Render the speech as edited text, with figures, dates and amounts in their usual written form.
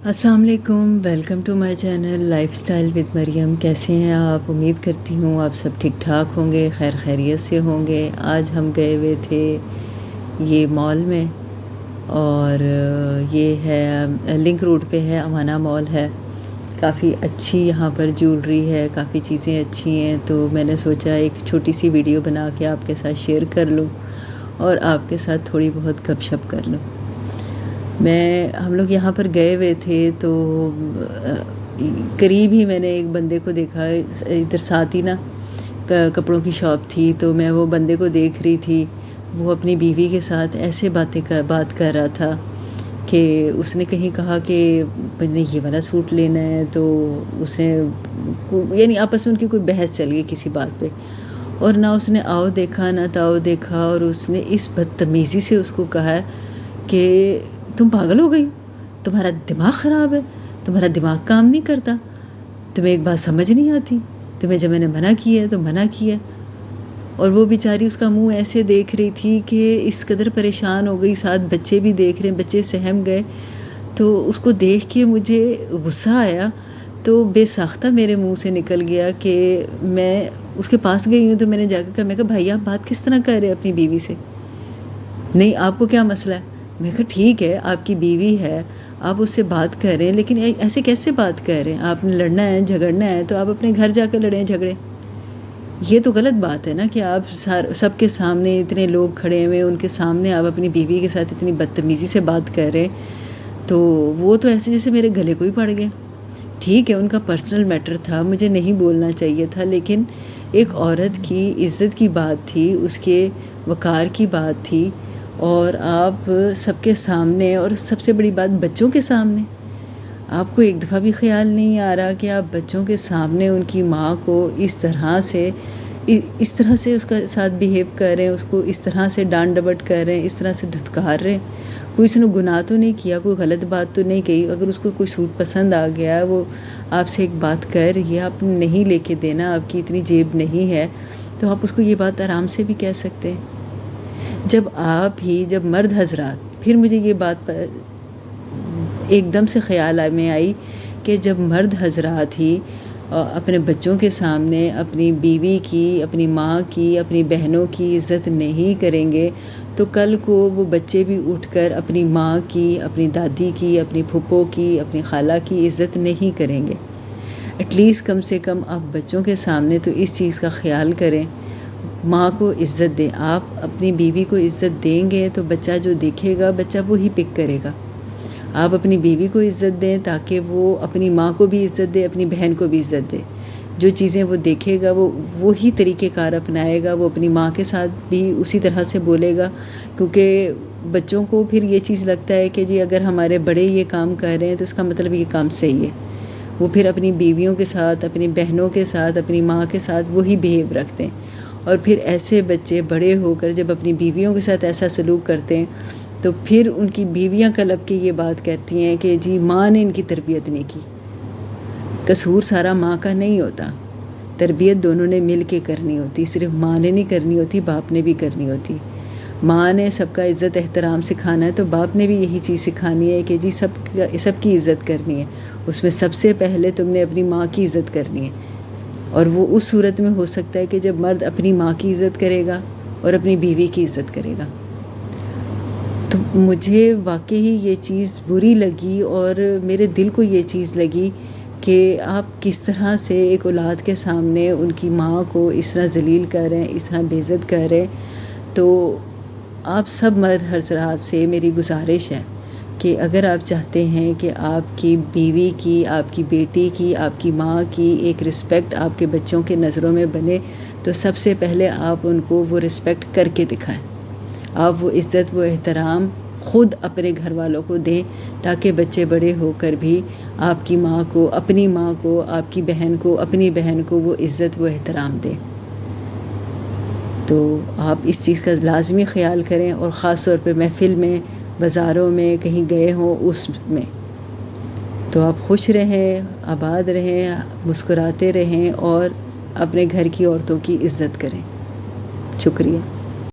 अस्सलाम वालेकुम, welcome to my channel life style with Maryam. कैसे हैं आप? उम्मीद करती हूँ आप सब ठीक ठाक होंगे, खैर खैरियत से होंगे। आज हम गए हुए थे ये मॉल में, और ये है लिंक रोड पे है, अमाना मॉल है। काफ़ी अच्छी यहाँ पर ज्वेलरी है, काफ़ी चीज़ें अच्छी हैं, तो मैंने सोचा एक छोटी सी वीडियो बना के आपके साथ शेयर कर लूँ और आपके साथ थोड़ी बहुत गपशप कर लूँ। हम लोग यहाँ पर गए हुए थे तो करीब ही मैंने एक बंदे को देखा। इधर साथ ही ना कपड़ों की शॉप थी, तो मैं वो बंदे को देख रही थी। वो अपनी बीवी के साथ ऐसे बात कर रहा था कि उसने कहीं कहा कि मैंने ये वाला सूट लेना है, तो उसने यानी आपस में उनकी कोई बहस चल गई किसी बात पे, और ना उसने आओ देखा ना ताओ देखा, और उसने इस बदतमीज़ी से उसको कहा कि तुम पागल हो गई, तुम्हारा दिमाग ख़राब है, तुम्हारा दिमाग काम नहीं करता, तुम्हें एक बात समझ नहीं आती, तुम्हें जब मैंने मना किया है तो मना किया। और वो बेचारी उसका मुंह ऐसे देख रही थी कि इस कदर परेशान हो गई, साथ बच्चे भी देख रहे हैं, बच्चे सहम गए। तो उसको देख के मुझे गुस्सा आया, तो बेसाख्ता मेरे मुंह से निकल गया कि मैं उसके पास गई हूँ। तो मैंने जाकर कहा, मैं कहा भाई आप बात किस तरह कर रहे हैं अपनी बीवी से? नहीं आपको क्या मसला है? मैं कहा ठीक है, आपकी बीवी है, आप उससे बात कर रहे हैं, लेकिन ऐसे कैसे बात कर रहे हैं? आपने लड़ना है झगड़ना है तो आप अपने घर जाकर लड़ें झगड़ें। ये तो गलत बात है ना कि आप सबके सामने, इतने लोग खड़े हुए, उनके सामने आप अपनी बीवी के साथ इतनी बदतमीज़ी से बात कर रहे हैं। तो वो तो ऐसे जैसे मेरे गले को ही पड़ गया। ठीक है, उनका पर्सनल मैटर था, मुझे नहीं बोलना चाहिए था, लेकिन एक औरत की इज़्ज़त की बात थी, उसके वक़ार की बात थी, और आप सबके सामने, और सबसे बड़ी बात बच्चों के सामने, आपको एक दफ़ा भी ख्याल नहीं आ रहा कि आप बच्चों के सामने उनकी माँ को इस तरह से उसका साथ बिहेव कर रहे हैं, उसको इस तरह से डांट डपट कर रहे हैं, इस तरह से धुतकार रहे हैं। कोई उसने गुनाह तो नहीं किया, कोई गलत बात तो नहीं कही। अगर उसको कोई सूट पसंद आ गया, वो आपसे एक बात कर रही है, आपने नहीं लेके देना, आपकी इतनी जेब नहीं है, तो आप उसको ये बात आराम से भी कह सकते हैं। जब मर्द हजरात, फिर मुझे ये बात पर एकदम से ख्याल में आई कि जब मर्द हजरात ही अपने बच्चों के सामने अपनी बीवी की, अपनी माँ की, अपनी बहनों की इज़्ज़त नहीं करेंगे, तो कल को वो बच्चे भी उठकर अपनी माँ की, अपनी दादी की, अपनी फूफो की, अपनी खाला की इज़्ज़त नहीं करेंगे। एटलीस्ट कम से कम आप बच्चों के सामने तो इस चीज़ का ख्याल करें, माँ को इज़्ज़त दें। आप अपनी बीवी को इज़्ज़त देंगे तो बच्चा जो देखेगा, बच्चा वो ही पिक करेगा। आप अपनी बीवी को इज़्ज़त दें ताकि वो अपनी माँ को भी इज़्ज़त दे, अपनी बहन को भी इज़्ज़त दे। जो चीज़ें वो देखेगा वो ही तरीक़ेकार अपनाएगा, वो अपनी माँ के साथ भी उसी तरह से बोलेगा। क्योंकि बच्चों को फिर ये चीज़ लगता है कि जी अगर हमारे बड़े ये काम कर रहे हैं तो इसका मतलब ये काम सही है। वो फिर अपनी बीवियों के साथ, अपनी बहनों के साथ, अपनी माँ के साथ वही बिहेव रखते हैं। और फिर ऐसे बच्चे बड़े होकर जब अपनी बीवियों के साथ ऐसा सलूक करते हैं, तो फिर उनकी बीवियां कलब के ये बात कहती हैं कि जी माँ ने इनकी तरबियत नहीं की। कसूर सारा माँ का नहीं होता, तरबियत दोनों ने मिल के करनी होती। सिर्फ माँ ने नहीं करनी होती, बाप ने भी करनी होती। माँ ने सबका इज़्ज़त एहतराम सिखाना है, तो बाप ने भी यही चीज़ सिखानी है कि जी सबकी इज़्ज़त करनी है। उसमें सबसे पहले तुमने अपनी माँ की इज़्ज़त करनी है। और वो उस सूरत में हो सकता है कि जब मर्द अपनी माँ की इज़्ज़त करेगा और अपनी बीवी की इज़्ज़त करेगा। तो मुझे वाकई ये चीज़ बुरी लगी, और मेरे दिल को ये चीज़ लगी कि आप किस तरह से एक औलाद के सामने उनकी माँ को इस तरह ज़लील कर रहे हैं, इस तरह बेइज़्ज़त कर रहे हैं। तो आप सब मर्द हज़रात से मेरी गुजारिश है कि अगर आप चाहते हैं कि आपकी बीवी की, आपकी बेटी की, आपकी माँ की एक रिस्पेक्ट आपके बच्चों के नज़रों में बने, तो सबसे पहले आप उनको वो रिस्पेक्ट करके दिखाएं। आप वो इज़्ज़त, वो एहतराम ख़ुद अपने घर वालों को दें, ताकि बच्चे बड़े होकर भी आपकी माँ को, अपनी माँ को, आपकी बहन को, अपनी बहन को वो इज़्ज़त, वो एहतराम दें। तो आप इस चीज़ का लाज़मी ख़्याल करें, और ख़ास तौर पे महफ़िल में, बाज़ारों में कहीं गए हों उसमें। तो आप खुश रहें, आबाद रहें, मुस्कुराते रहें, और अपने घर की औरतों की इज़्ज़त करें। शुक्रिया।